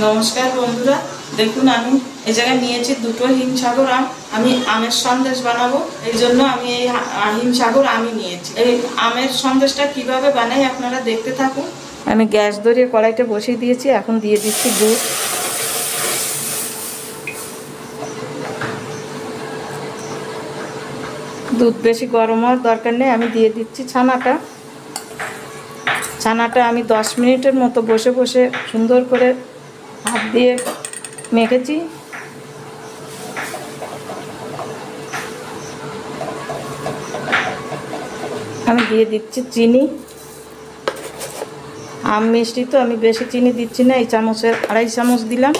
নমস্কার বন্ধুরা, দেখুন আমি এই জায়গায় নিয়েছি দুটো হিমসাগর আম। আমি আমের সন্দেশ বানাবো, এই জন্য আমি এই হিমসাগর আমই নিয়েছি। এই আমের সন্দেশটা কিভাবে বানাই আপনারা দেখতে থাকুন। আমি গ্যাস ধরিয়ে কড়াইতে বসিয়ে দিয়েছি, এখন দিয়ে দিচ্ছি দুধ। দুধ বেশি গরম হওয়ার দরকার নেই, আমি দিয়ে দিচ্ছি ছানাটা আমি 10 মিনিটের মতো বসে বসে সুন্দর করে হাত দিয়ে মেখেছি। আমি দিয়ে দিচ্ছি চিনি। আম মিষ্টি তো আমি বেশি চিনি দিচ্ছি না, এই চামচের 2.5 চামচ দিলাম।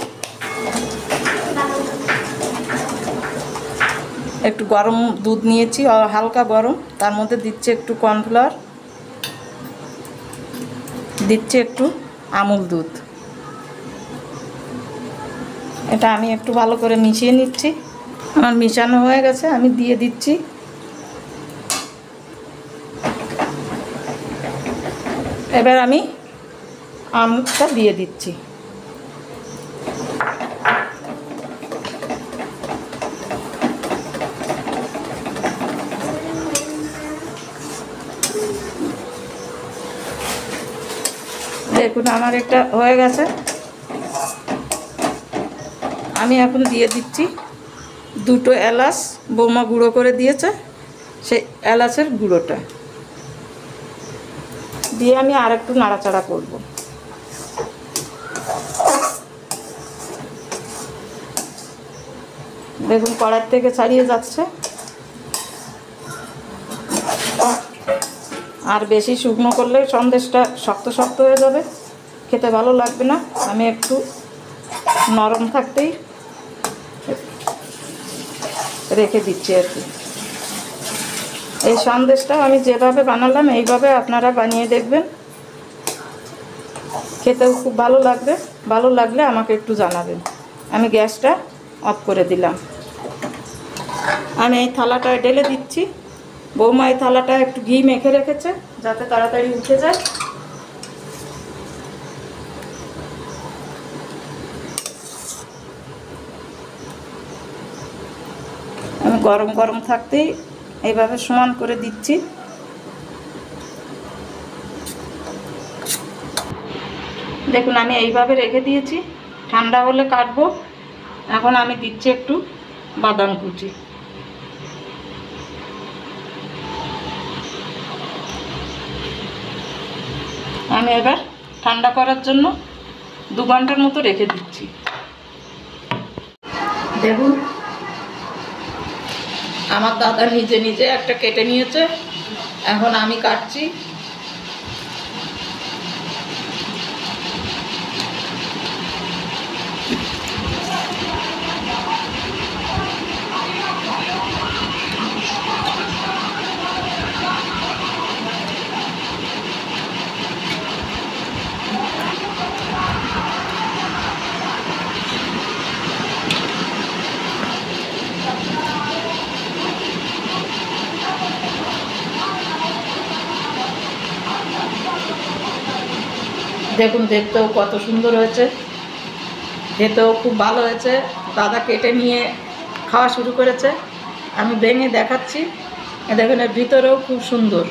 একটু গরম দুধ নিয়েছি, হালকা গরম, তার মধ্যে দিচ্ছি একটু কর্নফ্লাওয়ার, দিচ্ছি একটু আমুল দুধ। এটা আমি একটু ভালো করে মিশিয়ে নিচ্ছি। আমার মিশানো হয়ে গেছে, আমি দিয়ে দিচ্ছি এবার আমি আমটা দিয়ে দিচ্ছি। দেখুন আমার একটা হয়ে গেছে। আমি এখন দিয়ে দিচ্ছি 2টো এলাচ, বৌমা গুঁড়ো করে দিয়েছে, সেই এলাচের গুঁড়োটা দিয়ে আমি আর একটু নাড়াচাড়া করব। দেখুন কড়াই থেকে ছাড়িয়ে যাচ্ছে। আর বেশি শুকনো করলে সন্দেশটা শক্ত শক্ত হয়ে যাবে, খেতে ভালো লাগবে না। আমি একটু নরম থাকতেই রেখে দিচ্ছি আর কি। এই সন্দেশটা আমি যেভাবে বানালাম এইভাবে আপনারা বানিয়ে দেখবেন, খেতেও খুব ভালো লাগবে। ভালো লাগলে আমাকে একটু জানাবেন। আমি গ্যাসটা অফ করে দিলাম। আমি এই থালাটা ঢেলে দিচ্ছি। বৌমা এই থালাটা একটু ঘি মেখে রেখেছে যাতে তাড়াতাড়ি উঠে যায়। আমি গরম গরম থাকতেই এইভাবে সমান করে দিচ্ছি। দেখুন আমি এইভাবে রেখে দিয়েছি, ঠান্ডা হলে কাটবো। এখন আমি দিচ্ছি একটু বাদাম কুচি। আমি এবার ঠান্ডা করার জন্য 2 ঘন্টার মতো রেখে দিচ্ছি। দেখুন আমার দাদা নিজে নিজে একটা কেটে নিয়েছে, এখন আমি কাটছি। দেখুন দেখতেও কত সুন্দর হয়েছে, খেতেও খুব ভালো হয়েছে। দাদা কেটে নিয়ে খাওয়া শুরু করেছে, আমি ভেঙে দেখাচ্ছি। দেখুন এর ভিতরেও খুব সুন্দর।